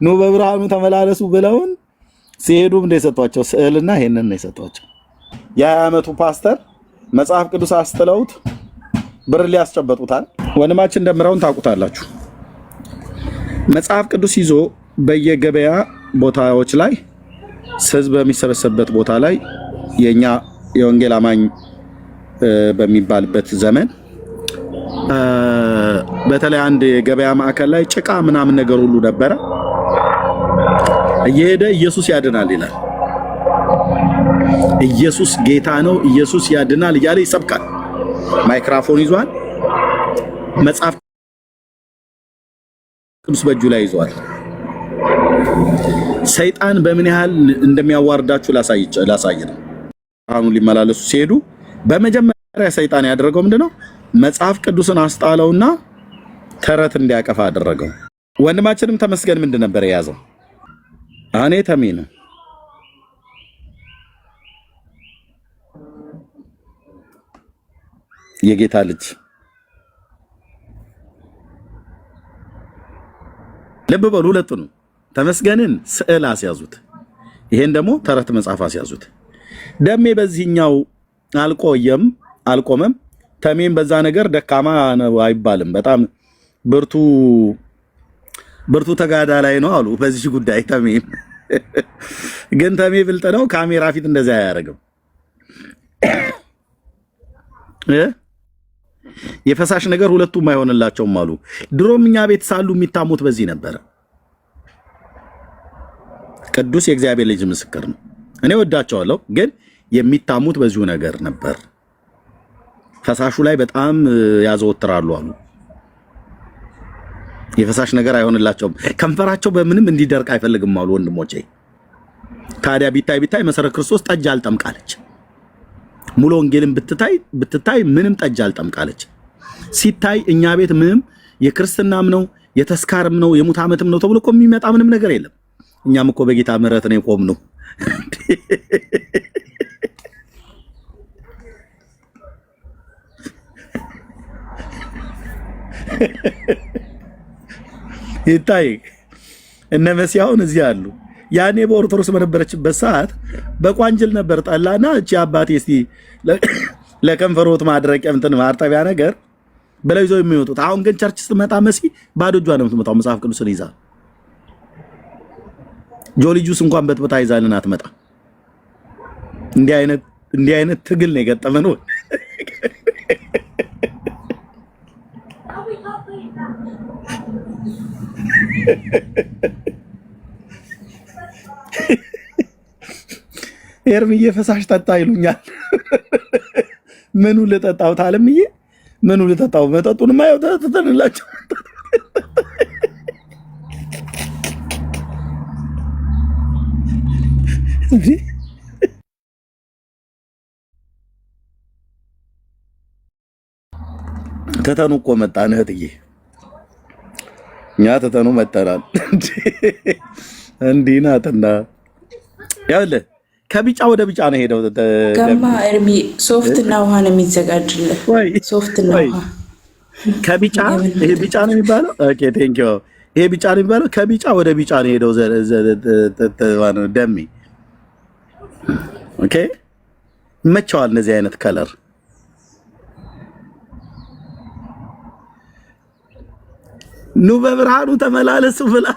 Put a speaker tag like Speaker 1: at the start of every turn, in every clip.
Speaker 1: ኑ በብርሃኑ ተመላለሱ ብለውን ሲሄዱም እንደሰጧቸው ስዕልና ይሄንን ነው የሰጧቸው። የ20 ዓመቱ ፓስተር መጽሐፍ ቅዱስ አስተለውት ብር ሊያስጨበጡታል። ወንድማችን ደምረውን ታውቁታላችሁ። መጽሐፍ ቅዱስ ይዞ በየገበያ ቦታዎች ላይ ህዝብ በሚሰበሰብበት ቦታ ላይ የኛ የወንጌል አማኝ በሚባልበት ዘመን በተለይ አንድ የገበያ ማዕከል ላይ ጭቃ ምናምን ነገር ሁሉ ነበረ። እየሄደ ኢየሱስ ያድናል ይላል። ኢየሱስ ጌታ ነው፣ ኢየሱስ ያድናል እያለ ይሰብካል። ማይክሮፎን ይዟል። መጽሐፍ ቅዱስ በእጁ ላይ ይዟል። ሰይጣን በምን ያህል እንደሚያዋርዳችሁ ላሳይ ነው። አሁን ሊመላለሱ ሲሄዱ በመጀመሪያ ሰይጣን ያደረገው ምንድነው? መጽሐፍ ቅዱስን አስጣለውና ተረት እንዲያቀፋ አደረገው። ወንድማችንም ተመስገን ምንድን ነበር የያዘው? እኔ ተሜ ነው። የጌታ ልጅ ልብ በሉ። ሁለቱንም ተመስገንን ስዕል አስያዙት፣ ይሄን ደግሞ ተረት መጽሐፍ አስያዙት። ደሜ በዚህኛው አልቆመም። ተሜም በዛ ነገር ደካማ ነው አይባልም። በጣም ብርቱ ተጋዳላይ ነው አሉ በዚህ ጉዳይ። ተሜም ግን ተሜ ብልጥ ነው። ካሜራ ፊት እንደዛ አያደርግም። የፈሳሽ ነገር ሁለቱም አይሆንላቸውም አሉ። ድሮም እኛ ቤት ሳሉ የሚታሙት በዚህ ነበረ። ቅዱስ የእግዚአብሔር ልጅ ምስክር ነው። እኔ ወዳቸዋለሁ፣ ግን የሚታሙት በዚሁ ነገር ነበር። ፈሳሹ ላይ በጣም ያዘወትራሉ አሉ። የፈሳሽ ነገር አይሆንላቸውም። ከንፈራቸው በምንም እንዲደርቅ አይፈልግም አሉ ወንድሞቼ። ታዲያ ቢታይ መሰረት ክርስቶስ ጠጅ አልጠምቃለች። ሙሉ ወንጌልን ብትታይ ምንም ጠጅ አልጠምቃለች። ሲታይ እኛ ቤት ምንም የክርስትናም ነው የተስካርም ነው የሙት ዓመትም ነው ተብሎ እኮ የሚመጣ ምንም ነገር የለም። እኛም እኮ በጌታ ምሕረት ነው የቆምነው። ይታይ እነ መሲያውን እዚህ አሉ። ያኔ በኦርቶዶክስ በነበረችበት ሰዓት በቋንጅል ነበር ጠላና እቺ አባቴ እስቲ ለከንፈሮት ማድረቂያ እንትን ማርጠቢያ ነገር ብለው ይዘው የሚወጡት። አሁን ግን ቸርች ስትመጣ መሲ ባዶ እጇን ነው የምትመጣው። መጽሐፍ ቅዱስን ይዛ ጆሊ ጁስ እንኳን በጥብጣ ይዛልን አትመጣ። እንዲህ አይነት ትግል ነው የገጠመን። ኤርምዬ ፈሳሽ ጠጣ ይሉኛል። ምኑ ልጠጣው ታለምዬ? ምኑ ልጠጣው? መጠጡንማ ያው ተተንላችሁ ተተኑ እኮ መጣን እህትዬ፣ እኛ ተተኑ መጣናል። እንዲህ ናትና ያለ ከቢጫ ወደ ቢጫ ነው ሄደው።
Speaker 2: ገማ ኤርሚ ሶፍት እና ውሃ ነው የሚዘጋጅልህ። ሶፍት እና ውሃ
Speaker 1: ከቢጫ ይሄ ቢጫ ነው የሚባለው። ኦኬ ቴንክ ዩ። ይሄ ቢጫ ነው የሚባለው። ከቢጫ ወደ ቢጫ ነው ሄደው ደሜ። ኦኬ ይመቸዋል እነዚህ አይነት ከለር። ኑ በብርሃኑ ተመላለሱ ብላ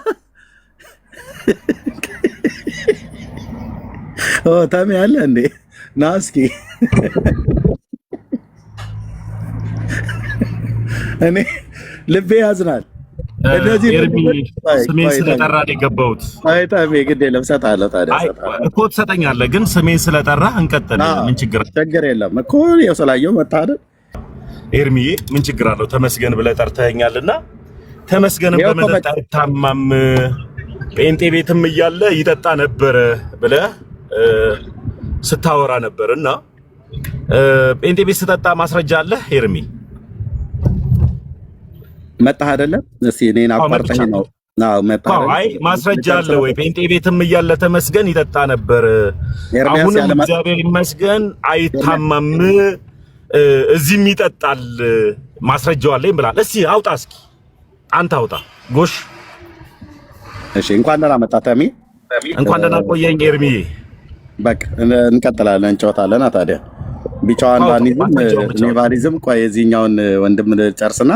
Speaker 1: ታሚ አለ እንዴ? ና እስኪ እኔ ልቤ ያዝናል። እነዚህ
Speaker 3: ስሜን ስለጠራ ነው የገባሁት።
Speaker 1: አይ ታሚ ግድ የለም እሰጥሃለሁ። ታዲያ
Speaker 3: እኮ ትሰጠኛለህ፣ ግን ስሜን ስለጠራ እንቀጥል። ምን ችግር
Speaker 1: የለም እኮ ያው ስላየው መጣህ አይደል?
Speaker 3: ኤርሚዬ ምን ችግር አለው? ተመስገን ብለህ ጠርተኸኛልና ተመስገንም በመጠጥ አይታማም፣ ጴንጤ ቤትም እያለ ይጠጣ ነበረ ብለህ ስታወራ ነበርና ጴንጤ ቤት ስጠጣ ማስረጃ አለህ ኤርሚ?
Speaker 1: መጣህ አይደለም? እስኪ እኔን አቋርጠኝ ነው። አዎ መጣህ።
Speaker 3: አይ ማስረጃ አለ ወይ? ጴንጤ ቤትም እያለ ተመስገን ይጠጣ ነበር፣ አሁንም እግዚአብሔር ይመስገን አይታማም፣ እዚህም ይጠጣል፣ ማስረጃው አለኝ ብላል። እስኪ አውጣ፣ እስኪ አንተ አውጣ። ጎሽ
Speaker 1: እሺ እንኳን ደህና መጣ ተሜ።
Speaker 3: እንኳን ደህና ቆየኝ ኤርሚ።
Speaker 1: በቃ እንቀጥላለን፣ እንጫወታለን። ታዲያ ቢጫዋን ባኒዝም ቆይ የዚህኛውን ወንድም ጨርስና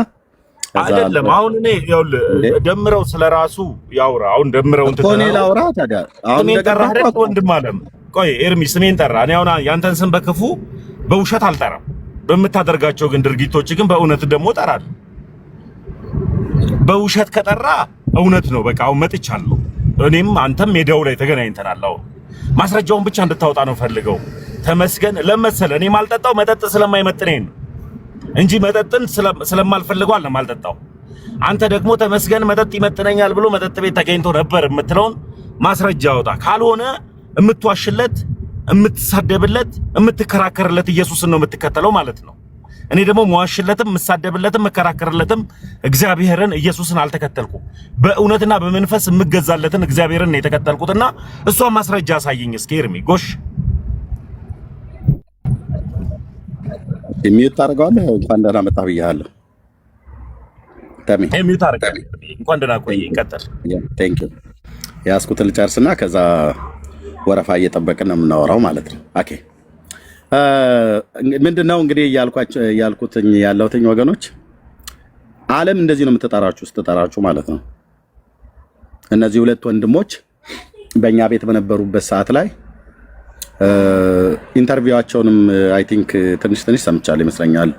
Speaker 3: አይደለም አሁን እኔ ይኸውልህ ደምረው ስለራሱ ያውራ። አሁን ደምረው እንትን
Speaker 1: እኔ ላውራ ታዲያ አሁን
Speaker 3: እንደገራህ ወንድም አለም ቆይ ኤርሚ ስሜን ጠራ። እኔ አሁን ያንተን ስም በክፉ በውሸት አልጠራም። በምታደርጋቸው ግን ድርጊቶች ግን በእውነት ደግሞ እጠራለሁ። በውሸት ከጠራ እውነት ነው። በቃ አሁን መጥቻለሁ። እኔም አንተም ሜዳው ላይ ተገናኝተናል። አሁን ማስረጃውን ብቻ እንድታወጣ ነው ፈልገው። ተመስገን ለመሰለ እኔ ማልጠጣው መጠጥ ስለማይመጥነኝ ነው እንጂ መጠጥን ስለማልፈልገው አለ ማልጠጣው። አንተ ደግሞ ተመስገን መጠጥ ይመጥነኛል ብሎ መጠጥ ቤት ተገኝቶ ነበር የምትለውን ማስረጃ አውጣ። ካልሆነ የምትዋሽለት፣ የምትሳደብለት፣ የምትከራከርለት ኢየሱስን ነው የምትከተለው ማለት ነው። እኔ ደግሞ መዋሽለትም የምሳደብለትም የምከራከርለትም እግዚአብሔርን ኢየሱስን አልተከተልኩም። በእውነትና በመንፈስ የምገዛለትን እግዚአብሔርን ነው የተከተልኩትና እሷን ማስረጃ አሳየኝ እስኪ ኤርሚ ጎሽ።
Speaker 1: የሚዩት ታደርገዋለህ። እንኳን ደህና መጣህ ብያለሁ ተሜ።
Speaker 3: የሚዩት አደርጋለሁ። እንኳን ደህና ቆየኝ። ቀጥል።
Speaker 1: ቴንክ ዩ። ያስኩትን ልጨርስና ከዛ ወረፋ እየጠበቅን ነው የምናወራው ማለት ነው። ኦኬ ምንድነው እንግዲህ ያልኩትኝ ያለሁትኝ ወገኖች፣ ዓለም እንደዚህ ነው የምትጠራችሁ ስትጠራችሁ ማለት ነው። እነዚህ ሁለት ወንድሞች በእኛ ቤት በነበሩበት ሰዓት ላይ ኢንተርቪዋቸውንም አይ ቲንክ ትንሽ ሰምቻለሁ ይመስለኛል።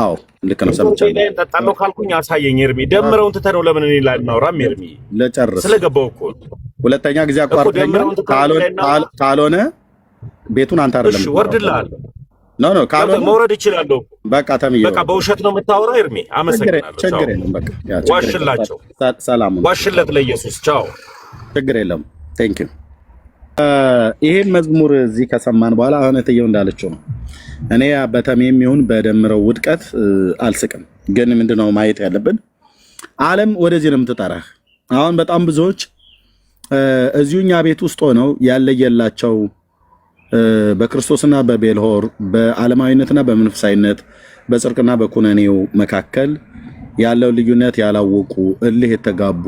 Speaker 1: አዎ ልክ ነው ሰምቻለሁ።
Speaker 3: ተጣለው ካልኩኝ አሳየኝ ኤርሚ። ደምረውን ትተህ ነው ለምን እኔ ላይ እናወራም ኤርሚ?
Speaker 1: ለጨርስ
Speaker 3: ስለገባው እኮ
Speaker 1: ሁለተኛ ጊዜ አቋርጠኝ። ካልሆነ ቤቱን አንተ አይደለም
Speaker 3: እሺ ወርድልሃል።
Speaker 1: ኖ ካልሆነ
Speaker 3: መውረድ ይችላልው።
Speaker 1: በቃ ተምዬ
Speaker 3: በቃ በውሸት ነው የምታወራው ኤርሚ። አመሰግናለሁ።
Speaker 1: ችግር የለም በቃ
Speaker 3: ዋሽላቸው።
Speaker 1: ሰላም
Speaker 3: ዋሽለት ለኢየሱስ። ቻው።
Speaker 1: ችግር የለም። ቴንክ ዩ። ይሄን መዝሙር እዚህ ከሰማን በኋላ እህትየው እንዳለችው ነው። እኔ በተሜም ይሁን በደምረው ውድቀት አልስቅም። ግን ምንድነው ማየት ያለብን፣ ዓለም ወደዚህ ነው የምትጠራህ። አሁን በጣም ብዙዎች እዚሁኛ ቤት ውስጥ ሆነው ያለየላቸው በክርስቶስና በቤልሆር በዓለማዊነትና በመንፈሳዊነት በጽድቅና በኩነኔው መካከል ያለው ልዩነት ያላወቁ እልህ የተጋቡ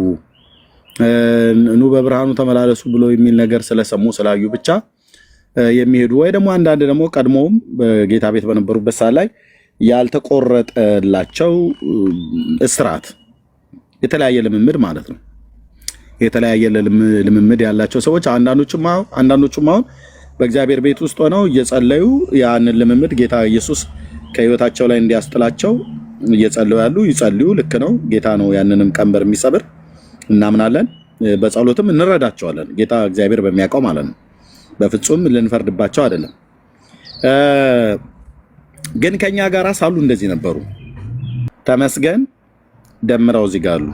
Speaker 1: ኑ በብርሃኑ ተመላለሱ ብሎ የሚል ነገር ስለሰሙ ስላዩ ብቻ የሚሄዱ ወይ ደግሞ አንዳንድ ደግሞ ቀድሞውም በጌታ ቤት በነበሩበት ሰዓት ላይ ያልተቆረጠላቸው እስራት የተለያየ ልምምድ ማለት ነው። የተለያየ ልምምድ ያላቸው ሰዎች አንዳንዶቹም አሁን በእግዚአብሔር ቤት ውስጥ ሆነው እየጸለዩ ያንን ልምምድ ጌታ ኢየሱስ ከህይወታቸው ላይ እንዲያስጥላቸው እየጸለዩ ያሉ ይጸልዩ። ልክ ነው። ጌታ ነው ያንንም ቀንበር የሚሰብር እናምናለን። በጸሎትም እንረዳቸዋለን። ጌታ እግዚአብሔር በሚያውቀው ማለት ነው። በፍጹም ልንፈርድባቸው አይደለም። ግን ከኛ ጋር ሳሉ እንደዚህ ነበሩ። ተመስገን ደምረው እዚህ ጋር አሉ።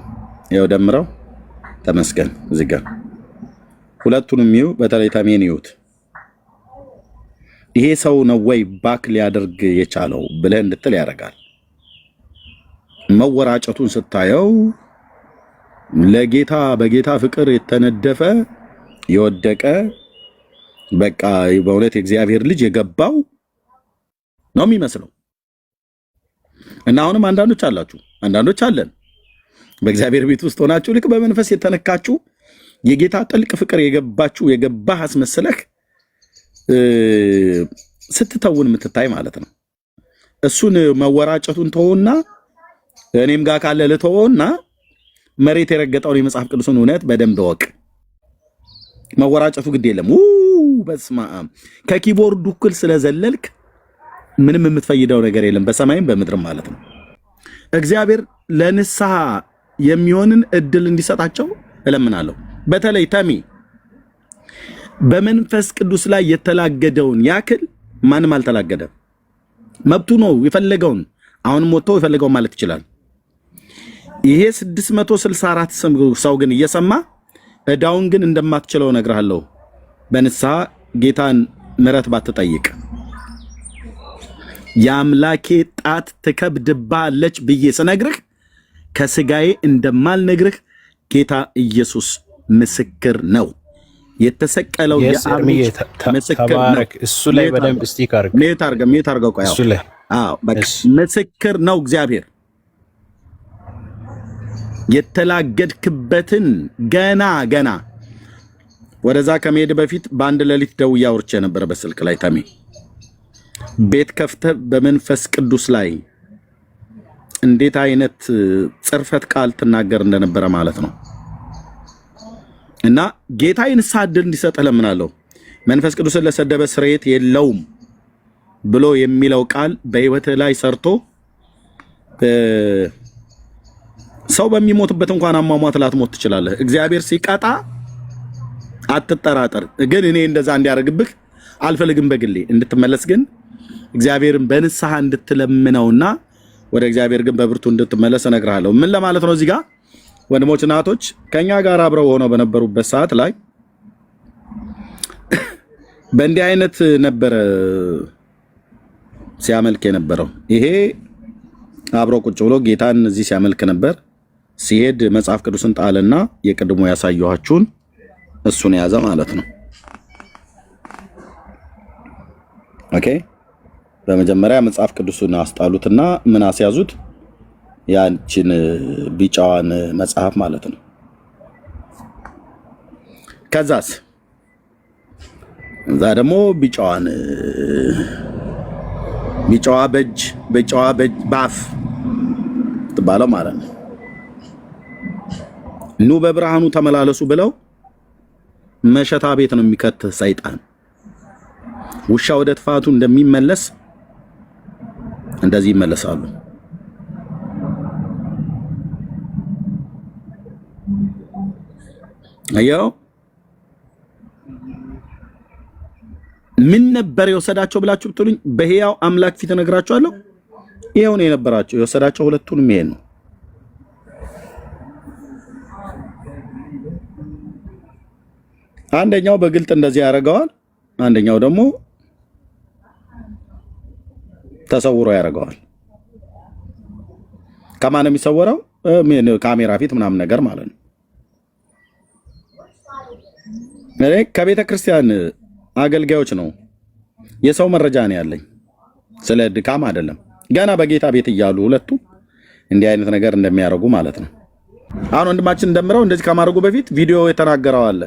Speaker 1: ይኸው ደምረው ተመስገን እዚህ ጋር ሁለቱንም ይዩ። በተለይ ተሜን ይዩት። ይሄ ሰው ነው ወይ ባክ ሊያደርግ የቻለው ብለህ እንድትል ያደርጋል። መወራጨቱን ስታየው ለጌታ በጌታ ፍቅር የተነደፈ የወደቀ በቃ በእውነት የእግዚአብሔር ልጅ የገባው ነው የሚመስለው። እና አሁንም አንዳንዶች አላችሁ፣ አንዳንዶች አለን በእግዚአብሔር ቤት ውስጥ ሆናችሁ ልክ በመንፈስ የተነካችሁ የጌታ ጥልቅ ፍቅር የገባህ አስመስለህ ስትተውን የምትታይ ማለት ነው። እሱን መወራጨቱን ተወውና እኔም ጋር ካለ ልተወውና መሬት የረገጠውን የመጽሐፍ ቅዱስን እውነት በደንብ ወቅ። መወራጨቱ ግድ የለም። በስመ አብ ከኪቦርዱ እኩል ስለዘለልክ ምንም የምትፈይደው ነገር የለም በሰማይም በምድርም ማለት ነው። እግዚአብሔር ለንስሐ የሚሆንን እድል እንዲሰጣቸው እለምናለሁ። በተለይ ተሚ በመንፈስ ቅዱስ ላይ የተላገደውን ያክል ማንም አልተላገደም። መብቱ ነው የፈለገውን አሁንም ወጥቶ የፈለገውን ማለት ይችላል። ይሄ 664 ሰው ግን እየሰማ እዳውን ግን እንደማትችለው እነግርሃለሁ። በንስሐ ጌታን ምሕረት ባትጠይቅ የአምላኬ ጣት ትከብድብሃለች ብዬ ስነግርህ ከስጋዬ እንደማልነግርህ ጌታ ኢየሱስ ምስክር ነው። የተሰቀለው የአብ ምስክር ነው።
Speaker 4: እሱ ላይ በደንብ ስቲክ አድርግ።
Speaker 1: ሜት አድርገው ቆይ። አዎ በቃ ምስክር ነው እግዚአብሔር። የተላገድክበትን ገና ወደዛ ከመሄድ በፊት በአንድ ሌሊት ደውዬ አውርቼ ነበር በስልክ ላይ ተሜ ቤት ከፍተህ በመንፈስ ቅዱስ ላይ እንዴት አይነት ጽርፈት ቃል ትናገር እንደነበረ ማለት ነው። እና ጌታዬን ሳድል እንዲሰጥህ ለምናለሁ። መንፈስ ቅዱስን ለሰደበ ስርየት የለውም ብሎ የሚለው ቃል በህይወትህ ላይ ሰርቶ ሰው በሚሞትበት እንኳን አሟሟት ላትሞት ትችላለህ። እግዚአብሔር ሲቀጣ አትጠራጠር። ግን እኔ እንደዛ እንዲያደርግብህ አልፈልግም። በግሌ እንድትመለስ ግን እግዚአብሔርን በንስሐ እንድትለምነውና ወደ እግዚአብሔር ግን በብርቱ እንድትመለስ እነግርሃለሁ። ምን ለማለት ነው? እዚህ ጋር ወንድሞችና እህቶች ከኛ ጋር አብረው ሆነው በነበሩበት ሰዓት ላይ በእንዲህ አይነት ነበረ ሲያመልክ የነበረው። ይሄ አብሮ ቁጭ ብሎ ጌታን እዚህ ሲያመልክ ነበር። ሲሄድ መጽሐፍ ቅዱስን ጣልና የቅድሞ ያሳየኋችሁን እሱን ያዘ ማለት ነው። ኦኬ፣ በመጀመሪያ መጽሐፍ ቅዱስን አስጣሉትና ምን አስያዙት? ያንቺን ቢጫዋን መጽሐፍ ማለት ነው። ከዛስ እዛ ደግሞ ቢጫዋ በእጅ ባፍ ትባለው ማለት ነው። ኑ በብርሃኑ ተመላለሱ ብለው መሸታ ቤት ነው የሚከት ሰይጣን። ውሻ ወደ ጥፋቱ እንደሚመለስ እንደዚህ ይመለሳሉ። አየው ምን ነበር የወሰዳቸው ብላችሁ ብትሉኝ በሕያው አምላክ ፊት እነግራችኋለሁ። ይሄው ነው የነበራቸው። የወሰዳቸው ሁለቱንም ይሄ ነው። አንደኛው በግልጥ እንደዚህ ያደርገዋል፣ አንደኛው ደግሞ ተሰውሮ ያደርገዋል። ከማን ነው የሚሰወረው? ካሜራ ፊት ምናምን ነገር ማለት ነው። ከቤተ ክርስቲያን አገልጋዮች ነው የሰው መረጃ ነው ያለኝ፣ ስለ ድካም አይደለም። ገና በጌታ ቤት እያሉ ሁለቱ እንዲህ አይነት ነገር እንደሚያደርጉ ማለት ነው። አሁን ወንድማችን እንደምረው እንደዚህ ከማድረጉ በፊት ቪዲዮ የተናገረው አለ።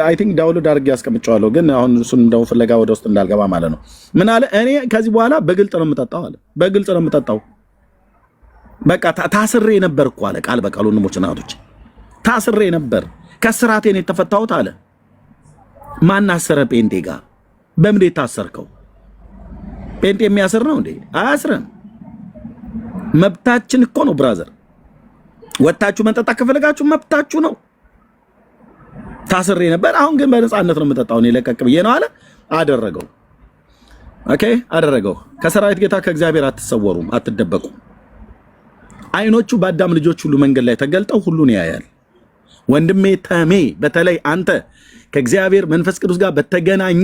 Speaker 1: አይ ቲንክ ዳውንሎድ አድርጌ ያስቀምጫለሁ፣ ግን አሁን እሱን እንደው ፍለጋ ወደ ውስጥ እንዳልገባ ማለት ነው። ምን አለ? እኔ ከዚህ በኋላ በግልጽ ነው የምጠጣው አለ። በግልጽ ነው የምጠጣው። በቃ ታስሬ ነበር እኮ አለ። ቃል በቃል ወንድሞችና እህቶች ታስሬ ነበር፣ ከስራቴ ነው የተፈታሁት አለ። ማን አሰረ? ጴንጤ ጋር በምን የታሰርከው? ጴንጤ የሚያስር ነው እንዴ? አያስርም። መብታችን እኮ ነው ብራዘር። ወጣችሁ መንጠጣ ከፈለጋችሁ መብታችሁ ነው። ታስሬ ነበር፣ አሁን ግን በነፃነት ነው የምጠጣው። እኔ ለቀቅ ብዬ ነው አለ። አደረገው። ኦኬ አደረገው። ከሰራዊት ጌታ ከእግዚአብሔር አትሰወሩም፣ አትደበቁም። አይኖቹ በአዳም ልጆች ሁሉ መንገድ ላይ ተገልጠው ሁሉን ያያል። ወንድሜ ተሜ፣ በተለይ አንተ ከእግዚአብሔር መንፈስ ቅዱስ ጋር በተገናኘ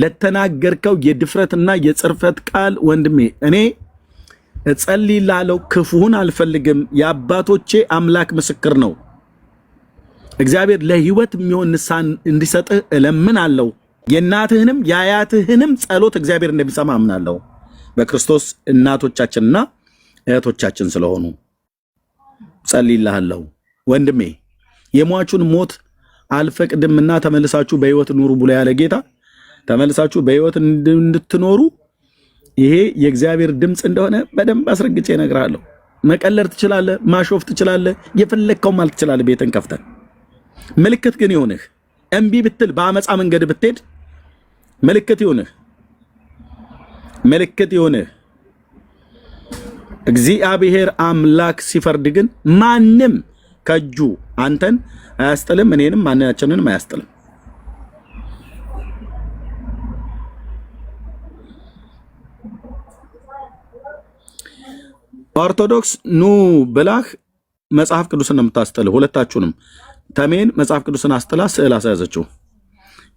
Speaker 1: ለተናገርከው የድፍረትና የጽርፈት ቃል ወንድሜ እኔ እጸልይልሃለሁ። ክፉን አልፈልግም። የአባቶቼ አምላክ ምስክር ነው። እግዚአብሔር ለህይወት የሚሆን ንስሐን እንዲሰጥህ እለምናለሁ። የእናትህንም የአያትህንም ጸሎት እግዚአብሔር እንደሚሰማ አምናለሁ። በክርስቶስ እናቶቻችንና እህቶቻችን ስለሆኑ ጸልይልሃለሁ ወንድሜ። የሟቹን ሞት አልፈቅድምና ተመልሳችሁ በህይወት ኑሩ ብሎ ያለ ጌታ ተመልሳችሁ በህይወት እንድትኖሩ ይሄ የእግዚአብሔር ድምፅ እንደሆነ በደንብ አስረግጬ እነግርሃለሁ። መቀለር ትችላለህ፣ ማሾፍ ትችላለህ፣ የፈለግከው ማለት ትችላለህ። ቤትን ከፍተህ ምልክት ግን ይሁንህ። እምቢ ብትል በአመፃ መንገድ ብትሄድ ምልክት ይሁንህ፣ ምልክት ይሁንህ። እግዚአብሔር አምላክ ሲፈርድ ግን ማንም ከእጁ አንተን አያስጥልም፣ እኔንም ማንኛችንንም አያስጥልም። ኦርቶዶክስ ኑ ብላህ መጽሐፍ ቅዱስን ነው የምታስጥልህ። ሁለታችሁንም ተሜን መጽሐፍ ቅዱስን አስጥላ ስዕል አሳያዘችው።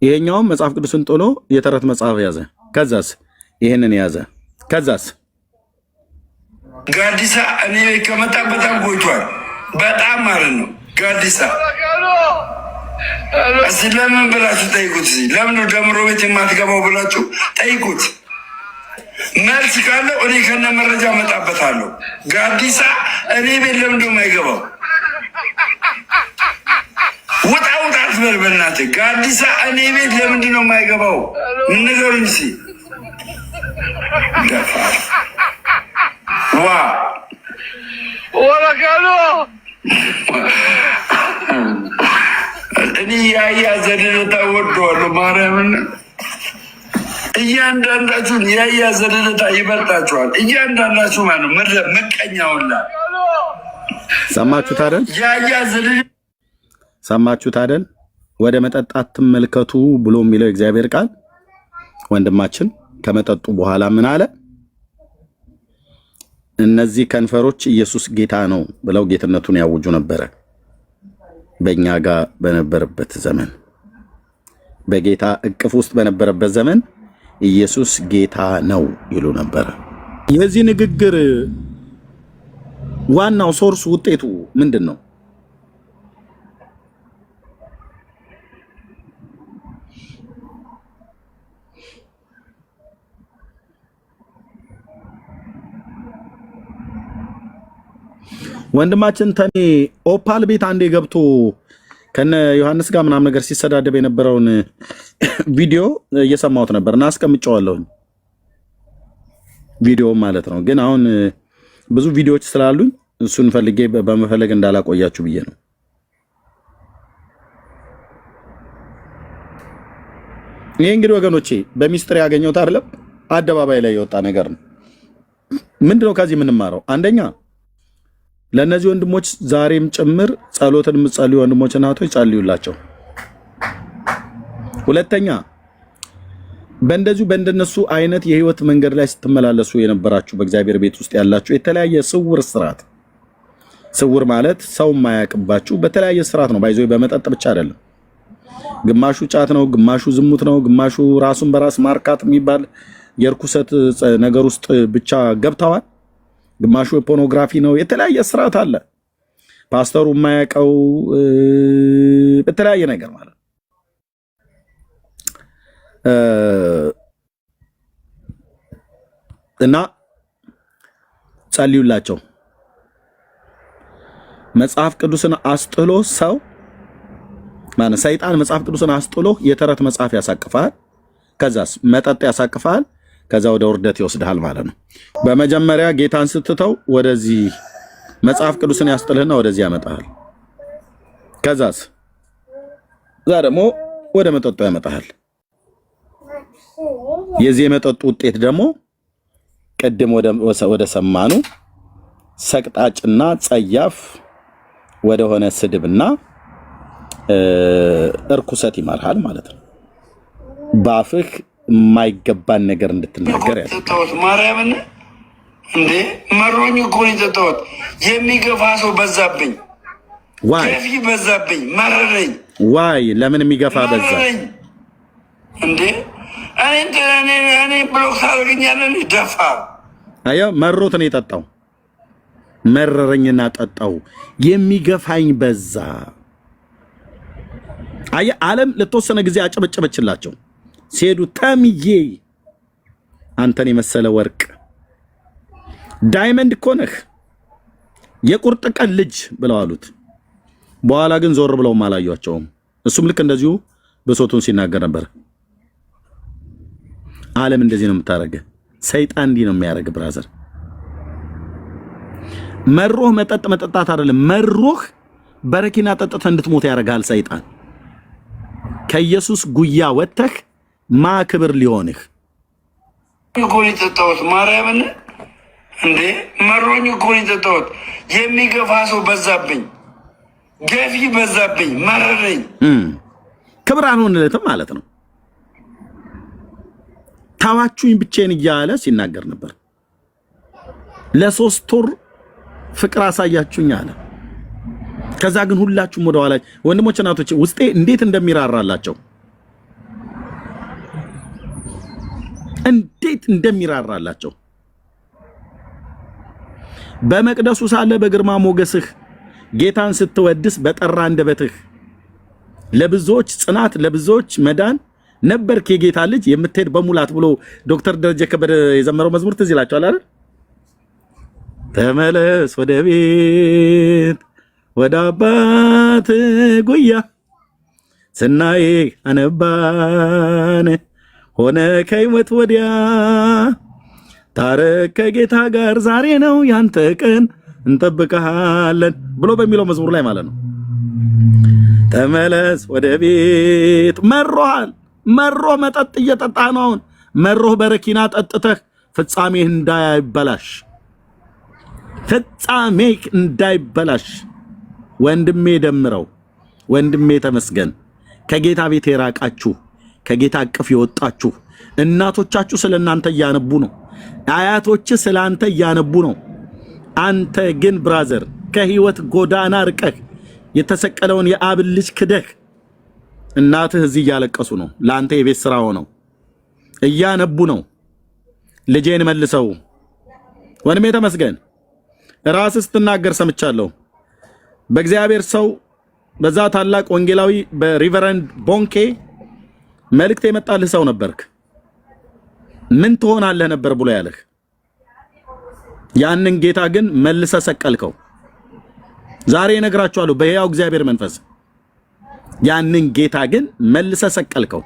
Speaker 1: ይሄኛውም መጽሐፍ ቅዱስን ጥሎ የተረት መጽሐፍ ያዘ። ከዛስ ይሄንን ያዘ። ከዛስ
Speaker 5: ጋዲሳ እኔ ከመጣ በጣም ቆይቷል። በጣም ማለት ነው። ጋዲሳ እስቲ ለምን ብላችሁ ጠይቁት። ለምን ነው ደምሮ ቤት የማትገባው ብላችሁ ጠይቁት። መልስ ካለው እኔ ከነ መረጃ መጣበታለሁ። ጋዲሳ እኔ ቤት ለምን ነው የማይገባው? አትበል በእናትህ። ጋዲሳ እኔ ቤት ለምንድን ነው የማይገባው? ንገሩኝ እስኪ። ደፋር ዋ ወረቀሉ እኔ ያያ ዘደደታ ወደዋለሁ ማርያምን። እያንዳንዳችሁን ያያ ዘደደታ ይበልጣችኋል። እያንዳንዳችሁ ማለት ነው ምቀኛውላ።
Speaker 1: ሰማችሁት አይደል?
Speaker 5: ያያ ዘደደታ
Speaker 1: ሰማችሁት አይደል? ወደ መጠጣት ተመልከቱ ብሎ የሚለው እግዚአብሔር ቃል ወንድማችን ከመጠጡ በኋላ ምን አለ? እነዚህ ከንፈሮች ኢየሱስ ጌታ ነው ብለው ጌትነቱን ያውጁ ነበረ። በእኛ ጋር በነበረበት ዘመን፣ በጌታ እቅፍ ውስጥ በነበረበት ዘመን ኢየሱስ ጌታ ነው ይሉ ነበረ። የዚህ ንግግር ዋናው ሶርስ ውጤቱ ምንድን ነው? ወንድማችን ተኔ ኦፓል ቤት አንዴ ገብቶ ከነ ዮሐንስ ጋር ምናምን ነገር ሲሰዳደብ የነበረውን ቪዲዮ እየሰማሁት ነበር እና አስቀምጨዋለሁ። ቪዲዮ ማለት ነው። ግን አሁን ብዙ ቪዲዮዎች ስላሉኝ እሱን ፈልጌ በመፈለግ እንዳላቆያችሁ ብዬ ነው። ይሄ እንግዲህ ወገኖቼ በሚስጥር ያገኘሁት አይደለም፣ አደባባይ ላይ የወጣ ነገር ነው። ምንድነው ከዚህ የምንማረው? አንደኛ ለነዚህ ወንድሞች ዛሬም ጭምር ጸሎትን የምትጸልዩ ወንድሞች እናቶች ጸልዩላቸው። ሁለተኛ በእንደነሱ አይነት የህይወት መንገድ ላይ ስትመላለሱ የነበራችሁ በእግዚአብሔር ቤት ውስጥ ያላችሁ የተለያየ ስውር ስርዓት፣ ስውር ማለት ሰው የማያውቅባችሁ በተለያየ ስርዓት ነው። ባይዞ በመጠጥ ብቻ አይደለም። ግማሹ ጫት ነው፣ ግማሹ ዝሙት ነው፣ ግማሹ ራሱን በራስ ማርካት የሚባል የርኩሰት ነገር ውስጥ ብቻ ገብተዋል። ግማሹ ፖርኖግራፊ ነው። የተለያየ ስርዓት አለ። ፓስተሩ የማያውቀው በተለያየ ነገር ማለት እና ጸልዩላቸው። መጽሐፍ ቅዱስን አስጥሎ ሰው ማለት ሰይጣን መጽሐፍ ቅዱስን አስጥሎ የተረት መጽሐፍ ያሳቅፋል። ከዛስ መጠጥ ያሳቅፋል። ከዛ ወደ ውርደት ይወስድሃል ማለት ነው። በመጀመሪያ ጌታን ስትተው ወደዚህ መጽሐፍ ቅዱስን ያስጥልህና ወደዚህ ያመጣሃል። ከዛስ እዛ ደግሞ ወደ መጠጡ ያመጣሃል። የዚህ የመጠጡ ውጤት ደግሞ ቅድም ወደ ሰማኑ ሰቅጣጭና ጸያፍ ወደ ሆነ ስድብና እርኩሰት ይመራሃል ማለት ነው። ባፍህ የማይገባን ነገር እንድትናገር
Speaker 5: ያለው ማርያምን እንዴ መሮኝ እኮ ነው የጠጣሁት። የሚገፋ ሰው በዛብኝ፣ ገፊ በዛብኝ፣ መረረኝ።
Speaker 1: ዋይ ለምን የሚገፋ በዛ
Speaker 5: እንዴ? እኔ ብሎክ ታደርገኛለህ? ደፋ
Speaker 1: አያ መሮት ነው የጠጣው። መረረኝና ጠጣው። የሚገፋኝ በዛ። አያ ዓለም ለተወሰነ ጊዜ አጨበጨበችላቸው። ሲሄዱ ተምዬ አንተን የመሰለ ወርቅ ዳይመንድ እኮ ነህ የቁርጥ ቀን ልጅ ብለው አሉት። በኋላ ግን ዞር ብለውም አላዩአቸውም። እሱም ልክ እንደዚሁ በሶቱን ሲናገር ነበር። ዓለም እንደዚህ ነው የምታረገ። ሰይጣን እንዲህ ነው የሚያረግ። ብራዘር መሮህ መጠጥ መጠጣት አይደለም፣ መሮህ በረኪና ጠጥተህ እንድትሞት ያረጋል ሰይጣን። ከኢየሱስ ጉያ ወጥተህ ማክብር ሊሆንህ
Speaker 5: እኮ ነው የጠጣሁት። ማርያምን እንዴ መሮኝ እኮ ነው የጠጣሁት። የሚገፋ ሰው በዛብኝ፣ ገፊ በዛብኝ፣ መረረኝ።
Speaker 1: ክብር አልሆንለትም ማለት ነው። ታዋችሁኝ ብቻዬን እያለ ሲናገር ነበር። ለ3 ወር ፍቅር አሳያችሁኝ አለ። ከዛ ግን ሁላችሁም ወደ ኋላ ወንድሞች እናቶች ውስጤ እንዴት እንደሚራራላቸው በመቅደሱ ሳለ በግርማ ሞገስህ ጌታን ስትወድስ በጠራ አንደበትህ ለብዙዎች ጽናት ለብዙዎች መዳን ነበርክ የጌታ ልጅ የምትሄድ በሙላት ብሎ ዶክተር ደረጀ ከበደ የዘመረው መዝሙር ትዝ ይላችኋል አይደል? ተመለስ ወደ ቤት ወደ አባት ጉያ ስናዬ አነባን ሆነ ከሕይወት ወዲያ ታረቅ ከጌታ ጋር ዛሬ ነው ያንተ ቀን እንጠብቀሃለን ብሎ በሚለው መዝሙር ላይ ማለት ነው። ተመለስ ወደ ቤት መሮሃል። መሮህ መጠጥ እየጠጣህ ነው። አሁን መሮህ በረኪና ጠጥተህ ፍጻሜህ እንዳይበላሽ ወንድሜ ደምረው፣ ወንድሜ ተመስገን፣ ከጌታ ቤት የራቃችሁ ከጌታ አቅፍ የወጣችሁ እናቶቻችሁ ስለናንተ እያነቡ ነው። አያቶች ስለአንተ እያነቡ ነው። አንተ ግን ብራዘር ከህይወት ጎዳና ርቀህ የተሰቀለውን የአብ ልጅ ክደህ እናትህ እዚህ እያለቀሱ ነው። ለአንተ የቤት ስራ ሆነው እያነቡ ነው። ልጄን መልሰው። ወንድሜ ተመስገን ራስህ ስትናገር ሰምቻለሁ። በእግዚአብሔር ሰው በዛ ታላቅ ወንጌላዊ በሪቨረንድ ቦንኬ መልእክት የመጣልህ ሰው ነበርክ። ምን ትሆናለህ ነበር ብሎ ያለህ። ያንን ጌታ ግን መልሰ ሰቀልከው። ዛሬ እነግራችኋለሁ በሕያው እግዚአብሔር መንፈስ ያንን ጌታ ግን መልሰ ሰቀልከው።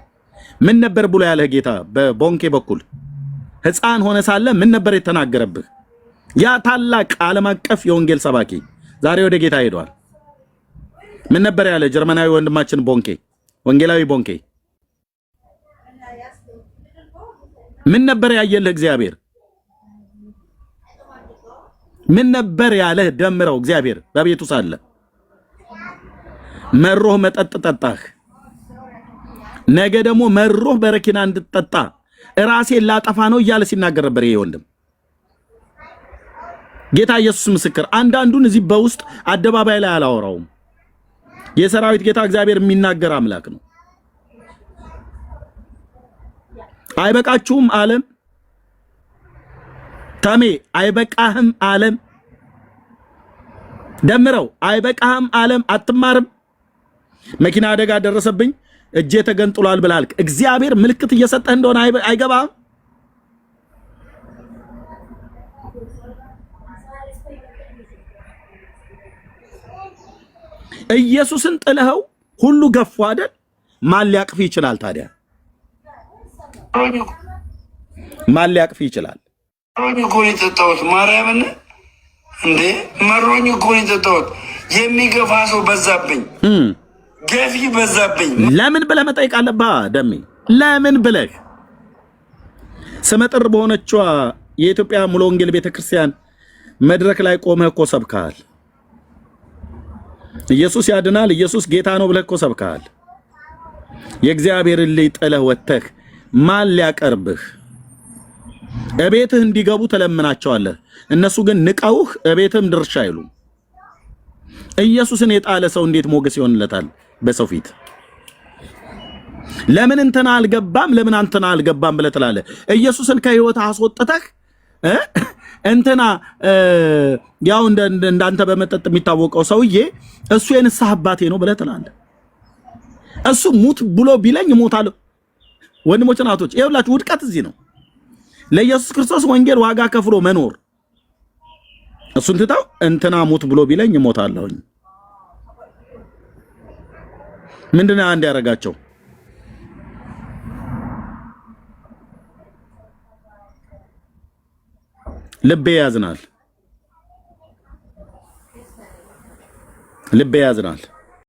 Speaker 1: ምን ነበር ብሎ ያለህ ጌታ በቦንኬ በኩል ሕፃን ሆነ ሳለ ምን ነበር የተናገረብህ? ያ ታላቅ ዓለም አቀፍ የወንጌል ሰባኪ ዛሬ ወደ ጌታ ሄዷል። ምን ነበር ያለ ጀርመናዊ ወንድማችን ቦንኬ፣ ወንጌላዊ ቦንኬ ምን ነበር ያየልህ እግዚአብሔር? ምን ነበር ያለህ ደምረው እግዚአብሔር በቤቱ ሳለ? መሮህ መጠጥ ጠጣህ። ነገ ደግሞ መሮህ በረኪና እንድትጠጣ ራሴን ላጠፋ ነው እያለ ሲናገር ነበር ይሄ ወንድም። ጌታ ኢየሱስ ምስክር። አንዳንዱን እዚህ በውስጥ አደባባይ ላይ አላወራውም። የሰራዊት ጌታ እግዚአብሔር የሚናገር አምላክ ነው። አይበቃችሁም ዓለም? ተሜ አይበቃህም ዓለም? ደምረው አይበቃህም ዓለም? አትማርም? መኪና አደጋ ደረሰብኝ እጄ ተገንጥሏል ብላልክ እግዚአብሔር ምልክት እየሰጠህ እንደሆነ አይገባም? ኢየሱስን ጥለኸው ሁሉ ገፉ አይደል? ማን ሊያቅፍ ይችላል ታዲያ? ማን ሊያቅፍ ይችላል?
Speaker 5: መሮኝ እኮ ነው የጠጣሁት። ማርያምን እንዴ መሮኝ እኮ ነው የጠጣሁት። የሚገፋ ሰው በዛብኝ፣ ገፊ በዛብኝ።
Speaker 1: ለምን ብለህ መጠየቅ አለብህ ደሜ። ለምን ብለህ ስመጥር በሆነችዋ የኢትዮጵያ ሙሉ ወንጌል ቤተክርስቲያን መድረክ ላይ ቆመህ እኮ ሰብከሃል። ኢየሱስ ያድናል፣ ኢየሱስ ጌታ ነው ብለህ እኮ ሰብከሃል። የእግዚአብሔርን ልጅ ጥለህ ወጥተህ ማን ሊያቀርብህ? እቤትህ እንዲገቡ ተለምናቸዋለህ። እነሱ ግን ንቀውህ እቤትህም ድርሻ አይሉም። ኢየሱስን የጣለ ሰው እንዴት ሞገስ ይሆንለታል በሰው ፊት? ለምን እንትና አልገባም ለምን አንተና አልገባም ብለህ ትላለህ? ኢየሱስን ከህይወት አስወጥተህ እንትና ያው እንዳንተ በመጠጥ የሚታወቀው ሰውዬ እሱ የንስሐ አባቴ ነው ብለህ ትላለህ። እሱ ሙት ብሎ ቢለኝ እሞታለሁ። ወንድሞች እናቶች ይኸውላችሁ ውድቀት እዚህ ነው። ለኢየሱስ ክርስቶስ ወንጌል ዋጋ ከፍሎ መኖር እሱን ትተው እንትና ሙት ብሎ ቢለኝ እሞታለሁ። ምንድነው አንድ ያረጋቸው? ልቤ ያዝናል፣ ልቤ ያዝናል።